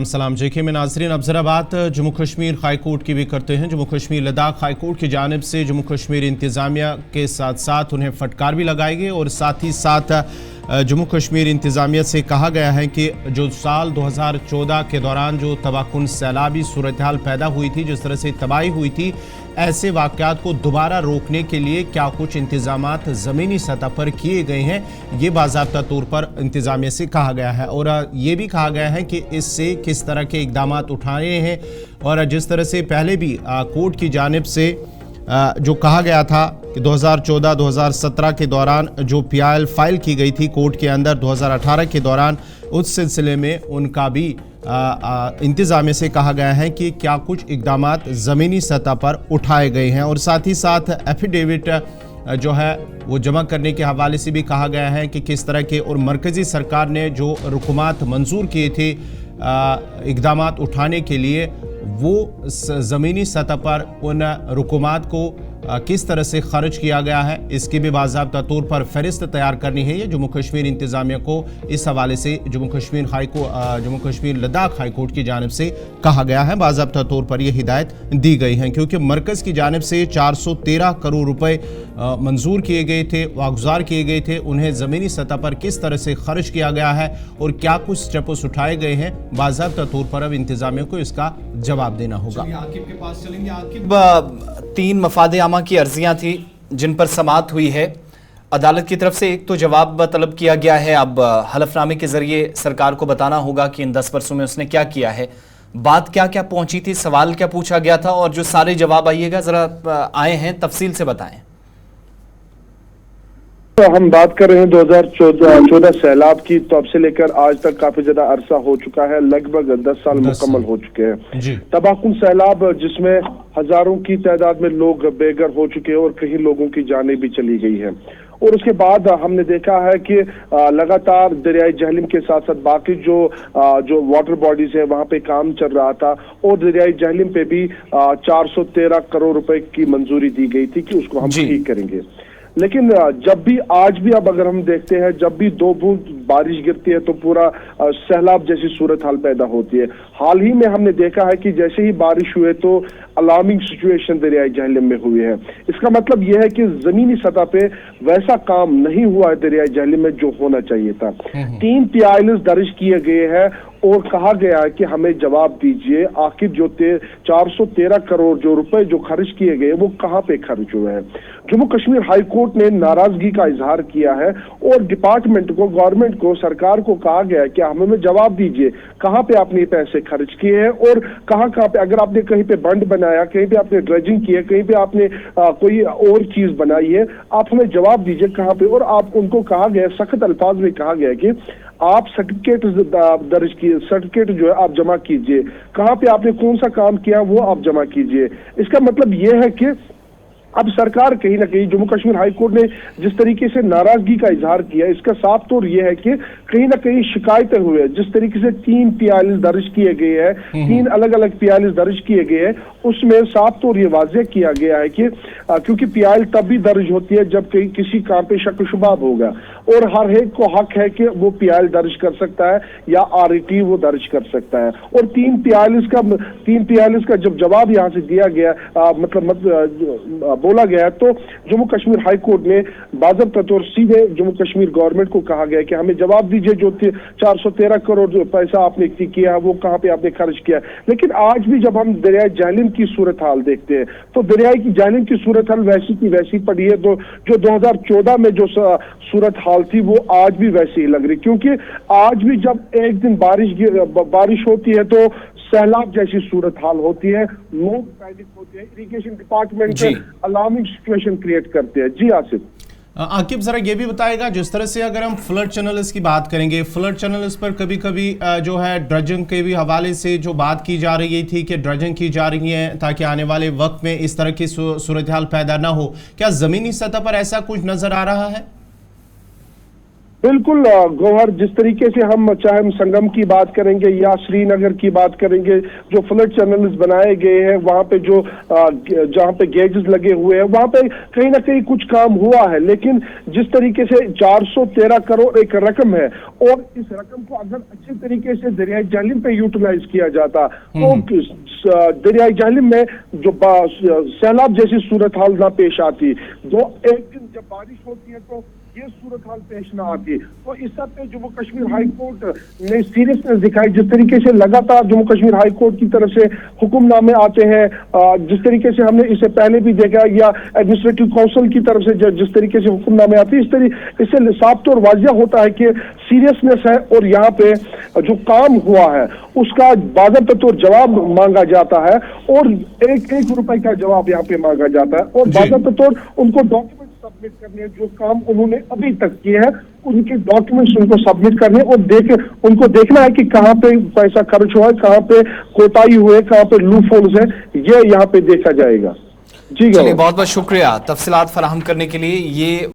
सलाम जेके में नाजरीन। अब जरा बात जम्मू कश्मीर हाई कोर्ट की भी करते हैं। जम्मू कश्मीर लद्दाख हाई कोर्ट की जानिब से जम्मू कश्मीर इंतज़ामिया के साथ साथ उन्हें फटकार भी लगाई गई और साथ ही साथ जम्मू कश्मीर इंतज़ामिया से कहा गया है कि जो साल 2014 के दौरान जो तबाहकुन सैलाबी सूरत हाल पैदा हुई थी, जिस तरह से तबाही हुई थी, ऐसे वाक़यात को दोबारा रोकने के लिए क्या कुछ इंतज़ामात ज़मीनी सतह पर किए गए हैं, ये बाज़ाब्ता तौर पर इंतज़ामिया से कहा गया है। और ये भी कहा गया है कि इससे किस तरह के इक़दामात उठाए हैं और जिस तरह से पहले भी कोर्ट की जानिब से जो कहा गया था कि 2014-2017 के दौरान जो PIL फाइल की गई थी कोर्ट के अंदर 2018 के दौरान, उस सिलसिले में उनका भी इंतज़ामिया से कहा गया है कि क्या कुछ इक़दामात ज़मीनी सतह पर उठाए गए हैं। और साथ ही साथ एफिडेविट जो है वो जमा करने के हवाले से भी कहा गया है कि किस तरह के और मरकज़ी सरकार ने जो रुकुमात मंजूर किए थे इक़दामात उठाने के लिए, वो ज़मीनी सतह पर उन रुकुमात को किस तरह से खर्च किया गया है, इसकी भी बाज़ाब्ता तौर पर फहरिस्त तैयार करनी है। ये जम्मू कश्मीर इंतज़ामिया को इस हवाले से जम्मू कश्मीर लद्दाख हाई कोर्ट की जानिब से कहा गया है। बाज़ाब्ता तौर पर यह हिदायत दी गई है क्योंकि मरकज़ की जानिब से 413 करोड़ रुपए मंजूर किए गए थे, वागुज़ार किए गए थे। उन्हें ज़मीनी सतह पर किस तरह से खर्च किया गया है और क्या कुछ स्टेप्स उठाए गए हैं, बाज़ाब्ता तौर पर अब इंतज़ामिया को इसका जवाब देना होगा। आकिब के पास चलेंगे। आकिब, 3 मफाद आमा की अर्जियां थी जिन पर समाअत हुई है। अदालत की तरफ से एक तो जवाब तलब किया गया है, अब हलफनामे के जरिए सरकार को बताना होगा कि इन 10 वर्षों में उसने क्या किया है, बात क्या क्या पहुंची थी, सवाल क्या पूछा गया था और जो सारे जवाब आइएगा जरा आए हैं तफसील से बताएं। तो हम बात कर रहे हैं 2014 सैलाब की, तो अब से लेकर आज तक काफी ज्यादा अरसा हो चुका है, लगभग 10 साल मुकम्मल हो चुके हैं। तबाहकुन सैलाब जिसमें हजारों की तादाद में लोग बेघर हो चुके हैं और कई लोगों की जानें भी चली गई हैं। और उसके बाद हमने देखा है कि लगातार दरियाई जहलिम के साथ साथ बाकी जो वाटर बॉडीज है वहां पे काम चल रहा था और दरियाई जहलिम पे भी 413 करोड़ रुपए की मंजूरी दी गई थी कि उसको हम ठीक करेंगे। लेकिन जब भी आज भी अब अगर हम देखते हैं, जब भी 2 बूंद बारिश गिरती है तो पूरा सैलाब जैसी सूरत हाल पैदा होती है। हाल ही में हमने देखा है कि जैसे ही बारिश हुए तो अलार्मिंग सिचुएशन दरियाई जहलिम में हुई है। इसका मतलब यह है कि जमीनी सतह पे वैसा काम नहीं हुआ है दरियाई जहलिम में जो होना चाहिए था। 3 PIL दर्ज किए गए हैं और कहा गया है कि हमें जवाब दीजिए, आखिर जो 413 करोड़ जो रुपए जो खर्च किए गए वो कहां पे खर्च हुए हैं। जम्मू कश्मीर हाई कोर्ट ने नाराजगी का इजहार किया है और डिपार्टमेंट को, गवर्नमेंट को, सरकार को कहा गया है कि हमें जवाब दीजिए कहां पे आपने पैसे खर्च किए हैं और कहां पे, अगर आपने कहीं पे बंड बनाया, कहीं पे आपने ड्रेजिंग की है, कहीं पे आपने कोई और चीज बनाई है, आप हमें जवाब दीजिए कहां पे। और आप उनको कहा गया, सख्त अल्फाज में कहा गया कि आप सर्टिफिकेट दर्ज किए, सर्टिफिकेट जो है आप जमा कीजिए, कहां पे आपने कौन सा काम किया वो आप जमा कीजिए। इसका मतलब यह है कि अब सरकार कहीं ना कहीं, जम्मू कश्मीर हाई कोर्ट ने जिस तरीके से नाराजगी का इजहार किया, इसका साफ तौर यह है कि कहीं ना कहीं शिकायतें हुए। जिस तरीके से 3 PIL दर्ज किए गए हैं, 3 अलग अलग PIL दर्ज किए गए हैं, उसमें साफ तौर ये वाज़ेह किया गया है कि क्योंकि PIL तब भी दर्ज होती है जब कहीं किसी काम पे शक शुबाब होगा और हर एक को हक है कि वो PIL दर्ज कर सकता है या RET वो दर्ज कर सकता है। और 3 PIL का जब जवाब यहाँ से दिया गया, बोला गया, तो जम्मू कश्मीर हाई कोर्ट ने बाज़ाब्ता तौर सीधे जम्मू कश्मीर गवर्नमेंट को कहा गया कि हमें जवाब दीजिए जो 413 करोड़ जो पैसा आपने किया है वो कहां पे आपने खर्च किया। लेकिन आज भी जब हम दरियाई जहलिम की सूरत हाल देखते हैं तो दरियाई की जहलिम की सूरत हाल वैसी की वैसी पड़ी है। तो जो 2014 में जो सूरत हाल थी वो आज भी वैसी ही लग रही, क्योंकि आज भी जब एक दिन बारिश होती है तो सैलाब जैसी सूरत हाल होती है, लोग पैनिक होते हैं, irrigation department alarming situation create करते हैं। जी आसिफ। आकिब जरा ये भी बताएगा, जिस तरह से अगर हम फ्लड चैनल्स की बात करेंगे, फ्लड चैनल्स पर कभी कभी जो है ड्रजिंग के भी हवाले से जो बात की जा रही थी कि ड्रजिंग की जा रही है ताकि आने वाले वक्त में इस तरह की सूरत हाल पैदा ना हो, क्या जमीनी सतह पर ऐसा कुछ नजर आ रहा है? बिल्कुल गौहर, जिस तरीके से चाहे हम संगम की बात करेंगे या श्रीनगर की बात करेंगे, जो फ्लड चैनल्स बनाए गए हैं, वहां पे जो जहां पे गेजेस लगे हुए हैं, वहां पे कहीं ना कहीं कुछ काम हुआ है। लेकिन जिस तरीके से 413 करोड़ एक रकम है, और इस रकम को अगर अच्छे तरीके से दरियाई जहलीम पे यूटिलाइज किया जाता तो दरियाई जहलीम में जो सैलाब जैसी सूरत हाल ना पेश आती। एक दिन जब बारिश होती है तो ये सूरत हाल पेश ना आती। तो इस सब पे जम्मू कश्मीर हाई कोर्ट ने सीरियसनेस दिखाई। जिस तरीके से लगातार जम्मू कश्मीर हाई कोर्ट की तरफ से हुक्मनामे आते हैं, जिस तरीके से हमने इसे पहले भी देखा, या एडमिनिस्ट्रेटिव काउंसिल की तरफ से जिस तरीके से हुक्मनामे आते हैं, इससे साफ तौर वाजिया होता है कि सीरियसनेस है। और यहाँ पे जो काम हुआ है उसका बाज़ाब्ता तौर जवाब मांगा जाता है, और एक रुपए का जवाब यहाँ पे मांगा जाता है, और बाज़ाब्ता तौर उनको डॉक्यूमेंट सबमिट करने, जो काम उन्होंने अभी तक किए हैं उनके डॉक्यूमेंट्स उनको सबमिट करने, और उनको देखना है कि कहाँ पे पैसा खर्च हुआ है, कहाँ पे कोताही हुए, कहाँ पे लूप होल्स है, ये यहाँ पे देखा जाएगा। जी चलिए, बहुत बहुत शुक्रिया तफसीलात फराहम करने के लिए। ये